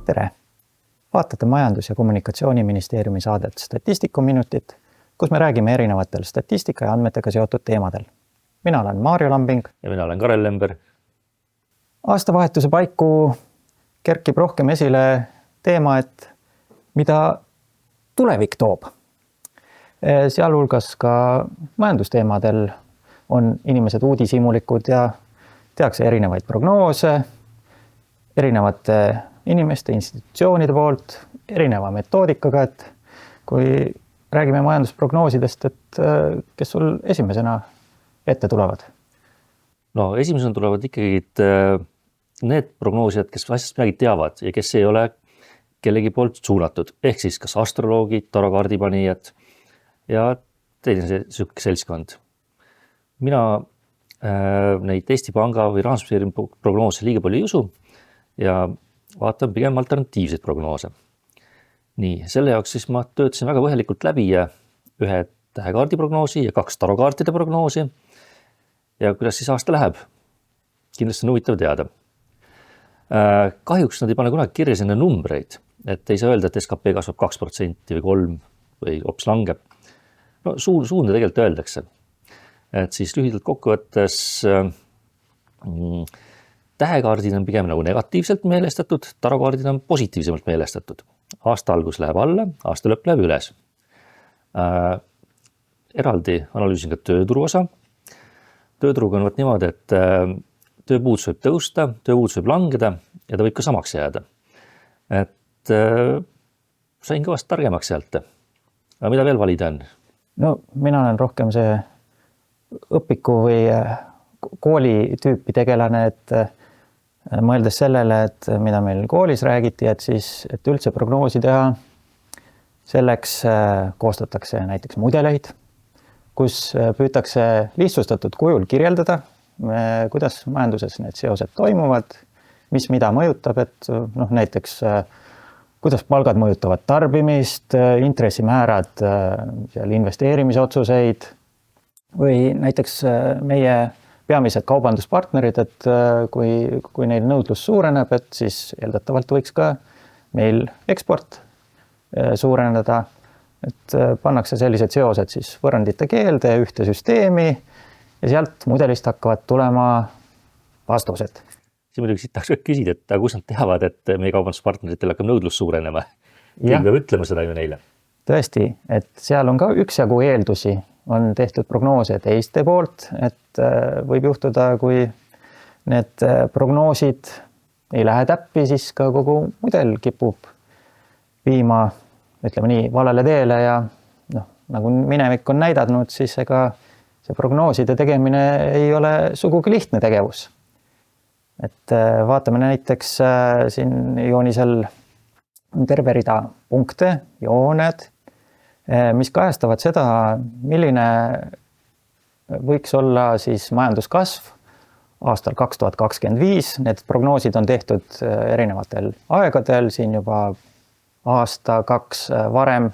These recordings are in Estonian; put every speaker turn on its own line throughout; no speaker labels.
Tere! Vaatate Majandus- ja Kommunikatsiooniministeeriumi saadet Statistikuminutit, kus me räägime erinevatel statistika ja andmetega seotud teemadel. Mina olen Maarjo Lambing.
Ja mina olen Karel Lember.
Aastavahetuse paiku kerkib rohkem esile teema, et mida tulevik toob. Sealhulgas ka majandusteemadel on inimesed uudishimulikud ja tehakse erinevaid prognoose, erinevate inimeste, institutsioonide poolt, erineva metoodikaga, et kui räägime majandusprognoosidest, et kes sul esimesena ette tulevad?
No esimesena tulevad ikkagi need prognoosijad, kes asjast midagi teavad ja kes ei ole kellegi poolt suunatud. Ehk siis kas astroloogid, tarokaardipanijad ja teine selline seltskond. Mina neid Eesti Panga või Rahandusministeeriumi prognoose liiga palju ei usu ja vaatan pigem alternatiivseid prognoose. Nii, selle jaoks siis ma töötasin väga põhjalikult läbi ühe tähekaardi prognoosi ja 2 tarokaartide prognoosi. Ja kuidas siis aasta läheb? Kindlasti on huvitav teada. Kahjuks nad ei pane kunagi kirja sinna numbreid, et ei saa öelda, et SKP kasvab 2% või 3% või hoopis langeb. No suunda tegelikult öeldakse. Et siis lühidalt kokkuvõttes tähekaardid on pigem nagu negatiivselt meelestatud, tarokaardid on positiivsemalt meelestatud. Aasta algus läheb alla, aasta lõpp läheb üles. Eraldi analüüsin ka tööturu osa. Tööturuga on võt niimoodi, et tööpuudus võib tõusta, tööpuudus võib langeda ja ta võib ka samaks jääda. Et sain kõvasti targemaks sealt. Aga mida veel valida on?
No mina olen rohkem see õpiku või kooli tüüpi tegelane, et mõeldes sellele, et mida meil koolis räägiti, et üldse prognoosi teha, selleks koostatakse näiteks mudeleid, kus püütakse lihtsustatud kujul kirjeldada, kuidas majanduses need seosed toimuvad, mis mida mõjutab, et näiteks kuidas palgad mõjutavad tarbimist, intressimäärad, seal investeerimisotsuseid või näiteks meie peamised kaubanduspartnerid, et kui neil nõudlus suureneb, et siis eeldatavalt võiks ka meil eksport suureneda, et pannakse sellised seosed siis võrrandite keelde, ühte süsteemi ja sealt mudelist hakkavad tulema vastused.
Siin muidugi siit tahaks küsida, et kus nad teavad, et meie kaubanduspartneritel hakkab nõudlus suurenema? Keegi peab ütlema seda ju neile.
Tõesti, et seal on ka üksjagu eeldusi, on tehtud prognoose teiste poolt, et võib juhtuda, kui need prognoosid ei lähe täppi, siis ka kogu mudel kipub viima, ütleme nii, valele teele ja nagu minevik on näidanud, siis ega see prognooside tegemine ei ole sugugi lihtne tegevus. Et vaatame näiteks siin joonisel terve rida punkte, jooned, mis kajastavad seda, milline võiks olla siis majanduskasv aastal 2025. Need prognoosid on tehtud erinevatel aegadel, siin juba aasta, 2 varem.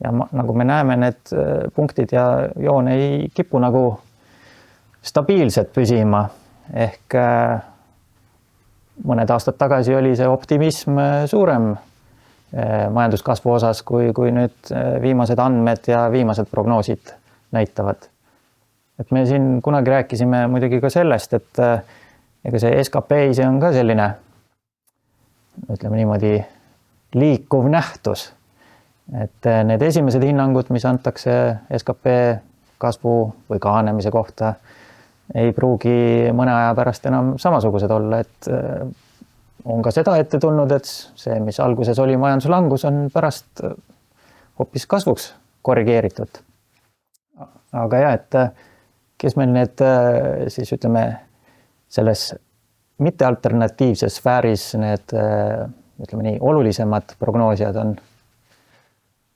Ja nagu me näeme, need punktid ja joon ei kipu nagu stabiilselt püsima. Ehk mõned aastad tagasi oli see optimism suurem majanduskasvu osas, kui nüüd viimased andmed ja viimased prognoosid näitavad. Et me siin kunagi rääkisime muidugi ka sellest, et ega see SKP ise on ka selline, ütleme niimoodi, liikuv nähtus. Et need esimesed hinnangud, mis antakse SKP kasvu või kahanemise kohta, ei pruugi mõne aja pärast enam samasugused olla, et on ka seda ette tulnud, et see, mis alguses oli majanduslangus, on pärast hoopis kasvuks korrigeeritud. Aga jah, et kes meil need siis ütleme selles mittealternatiivses sfääris need ütleme nii olulisemad prognoosijad on?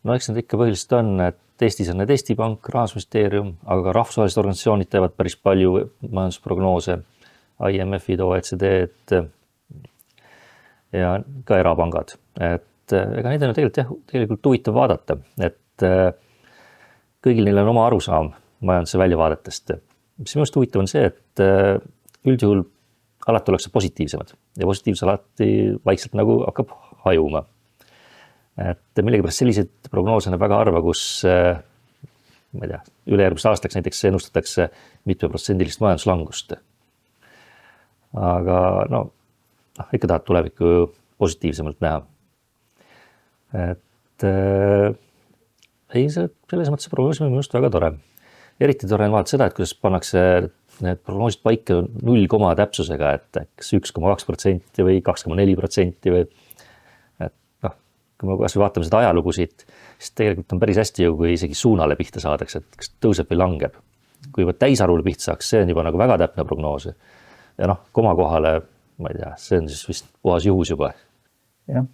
No eks need ikka põhiliselt on, et Eestis on need Eesti Pank, Rahandusministeerium, aga ka rahvusvahelised organisatsioonid teevad päris palju majandusprognoose, IMF-id, OECD-d ja ka erapangad. Et ega neid on tegelikult huvitav vaadata, et kõigil neil on oma arusaam majanduse väljavaadetest. Mis minust huvitav on see, et üldjuhul alati ollakse positiivsemad ja positiivsus alati vaikselt nagu hakkab hajuma. Et millegipärast selliseid prognoose on väga harva, kus ma ei tea, ülejärgmist aastaks näiteks ennustatakse mitmeprotsendilist majanduslangust. Aga ikka tahad tulevikku positiivsemalt näha. Et ei, selles mõttes prognoosimine on just väga tore. Eriti tore on vaadata seda, et kuidas pannakse need prognoosid paika 0, täpsusega, et kas 1,2% või 2,4% või kui me kas või vaatame seda ajalugusid, siis tegelikult on päris hästi ju, kui isegi suunale pihta saadakse, et kas tõuseb või langeb. Kui juba täisarvule pihta saaks, see on juba nagu väga täpne prognoos. Ja koma kohale, ma ei tea, see on siis vist puhas juhus juba.
Jah,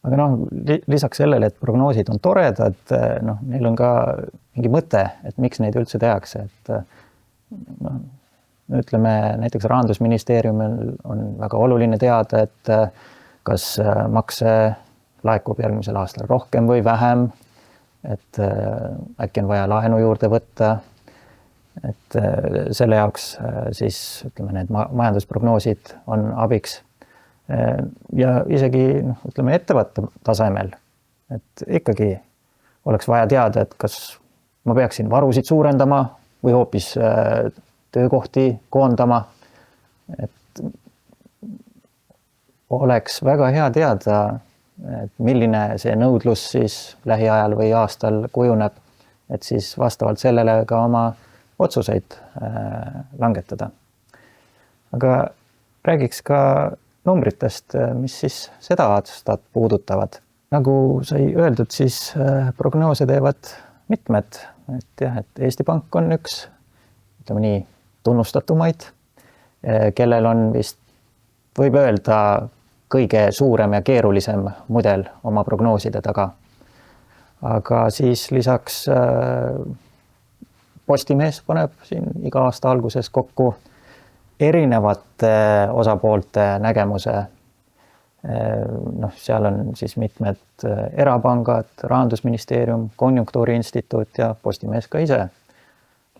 aga lisaks sellele, et prognoosid on toredad, neil on ka mingi mõte, et miks neid üldse tehakse. Et ütleme, näiteks Rahandusministeeriumil on väga oluline teada, et kas makse laekub järgmisel aastal rohkem või vähem, et äkki on vaja laenu juurde võtta, et selle jaoks siis ütleme, need majandusprognoosid on abiks ja isegi ütleme ettevõtte tasemel, et ikkagi oleks vaja teada, et kas ma peaksin varusid suurendama või hoopis töökohti koondama, et oleks väga hea teada, et milline see nõudlus siis lähiajal või aastal kujuneb, et siis vastavalt sellele ka oma otsuseid langetada. Aga räägiks ka numbritest, mis siis seda aastat puudutavad. Nagu sai öeldud, siis prognoose teevad mitmed, et Eesti Pank on üks, ütleme nii, tunnustatumaid, kellel on vist, võib öelda, kõige suurem ja keerulisem mudel oma prognooside taga. Aga siis lisaks Postimees paneb siin iga aasta alguses kokku erinevate osapoolte nägemuse. Seal on siis mitmed erapangad, Rahandusministeerium, Konjunktuuriinstituut ja Postimees ka ise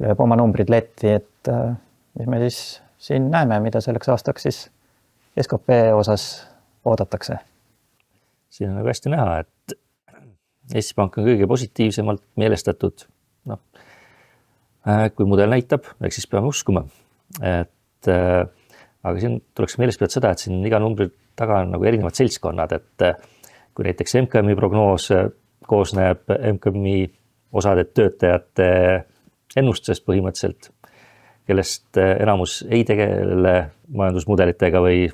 lööb oma numbrid letti, et mis me siis siin näeme, mida selleks aastaks siis SKP osas oodatakse.
Siin on hästi näha, et Eesti Pank on kõige positiivsemalt meelestatud. Kui mudel näitab, siis peame uskuma. Aga siin tuleks meeles pidada seda, et siin iga numbri taga on nagu erinevad seltskonnad, et kui näiteks MKM-i prognoos koosneb MKM-i osade töötajate ennustusest põhimõtteliselt, kellest enamus ei tegele majandusmudelitega või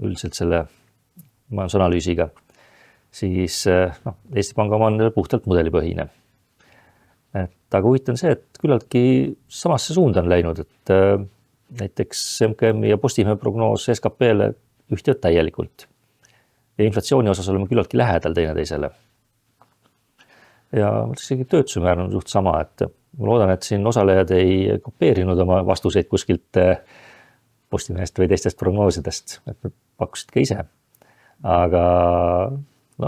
üldiselt selle majandusanalüüsiga, siis Eesti Panga oma on puhtalt mudelipõhine. Aga huvitav on see, et küllaltki samasse suunda on läinud, et näiteks MKM ja Postimehe prognoos SKP-le ühtivad täielikult. Ja inflatsiooni osas oleme küllaltki lähedal teineteisele. Ja isegi töötuse määr on suht sama, et ma loodan, et siin osalejad ei kopeerinud oma vastuseid kuskilt Postimehest või teistest prognoosidest, et nad pakkusid ka ise. Aga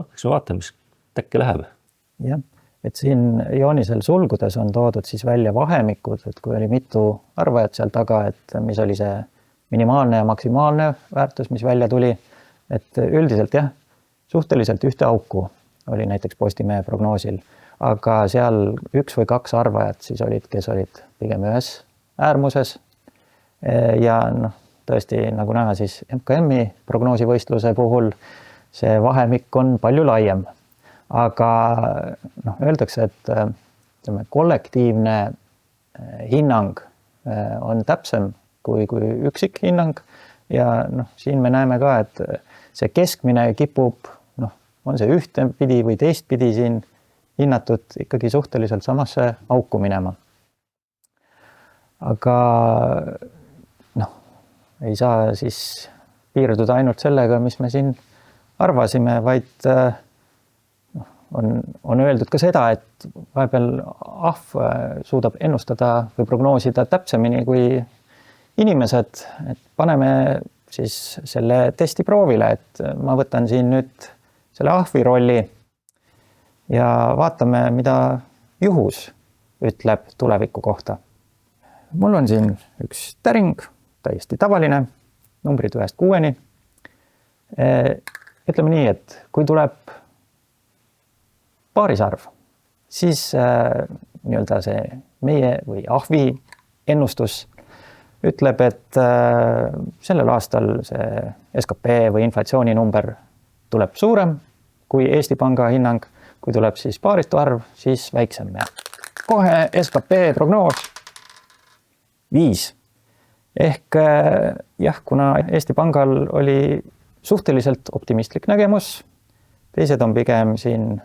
eks me vaatame, mis täkke läheb.
Jah, et siin joonisel sulgudes on toodud siis välja vahemikud, et kui oli mitu arvajat seal taga, et mis oli see minimaalne ja maksimaalne väärtus, mis välja tuli, et üldiselt jah, suhteliselt ühte auku oli näiteks Postimehe prognoosil, aga seal 1 või 2 arvajat siis olid, kes olid pigem ühes äärmuses ja tõesti nagu näha siis MKM-i prognoosivõistluse puhul see vahemik on palju laiem, aga öeldakse, et kollektiivne hinnang on täpsem kui üksik hinnang ja siin me näeme ka, et see keskmine kipub, on see ühtepidi või teistpidi siin hinnatud ikkagi suhteliselt samasse auku minema. Aga ei saa siis piirduda ainult sellega, mis me siin arvasime, vaid on öeldud ka seda, et vahepeal ahv suudab ennustada või prognoosida täpsemini kui inimesed, et paneme siis selle testi proovile, et ma võtan siin nüüd selle ahvi rolli ja vaatame, mida juhus ütleb tuleviku kohta. Mul on siin üks täring, täiesti tavaline, numbrid 1-6. ütleme nii, et kui tuleb paarisarv, siis nii-öelda see meie või ahvi ennustus ütleb, et sellel aastal see SKP või inflatsiooninumber tuleb suurem kui Eesti Panga hinnang. Kui tuleb siis paaristu arv, siis väiksem ja kohe SKP prognoos 5. Ehk jah, kuna Eesti Pangal oli suhteliselt optimistlik nägemus, teised on pigem siin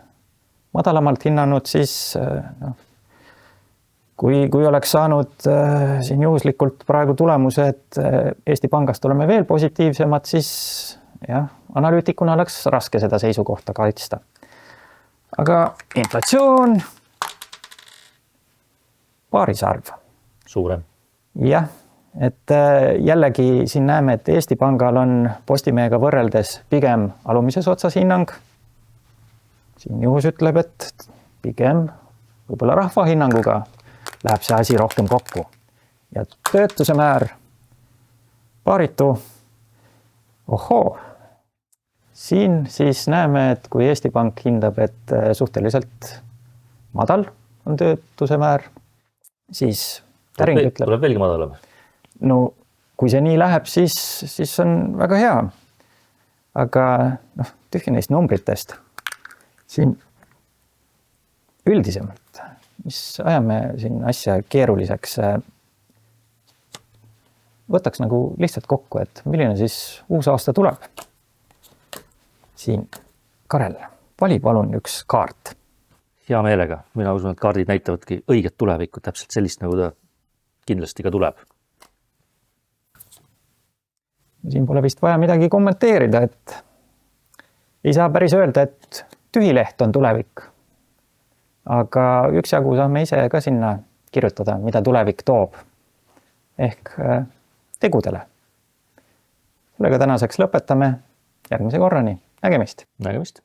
madalamalt hinnanud, siis kui oleks saanud siin juhuslikult praegu tulemuse, et Eesti Pangast oleme veel positiivsemad, siis jah, analüütikuna oleks raske seda seisukohta kaitsta. Aga inflatsioon, paarisarv.
Suurem.
Jah, et jällegi siin näeme, et Eesti Pangal on Postimehega võrreldes pigem alumises otsas hinnang. Siin juhus ütleb, et pigem võib-olla rahva hinnanguga läheb see asi rohkem kokku. Ja töötuse määr, paaritu, ohoo. Siin siis näeme, et kui Eesti Pank hindab, et suhteliselt madal on töötuse määr, siis täring ütleb.
Tuleb veelgi madalam.
No kui see nii läheb, siis on väga hea. Aga tühja neist numbritest. Siin üldisemalt, mis ajame siin asja keeruliseks, võtaks nagu lihtsalt kokku, et milline siis uus aasta tuleb. Siin, Karel, vali palun üks kaart.
Hea meelega. Mina usun, et kaardid näitavadki õiget tulevikku, täpselt sellist, nagu ta kindlasti ka tuleb. Siin pole vist vaja midagi kommenteerida, et ei saa päris öelda, et tühileht on tulevik. Aga üksjagu saame ise ka sinna kirjutada, mida tulevik toob. Ehk tegudele. Sellega tänaseks lõpetame. Järgmise korrani. Nägemist. Nägemist.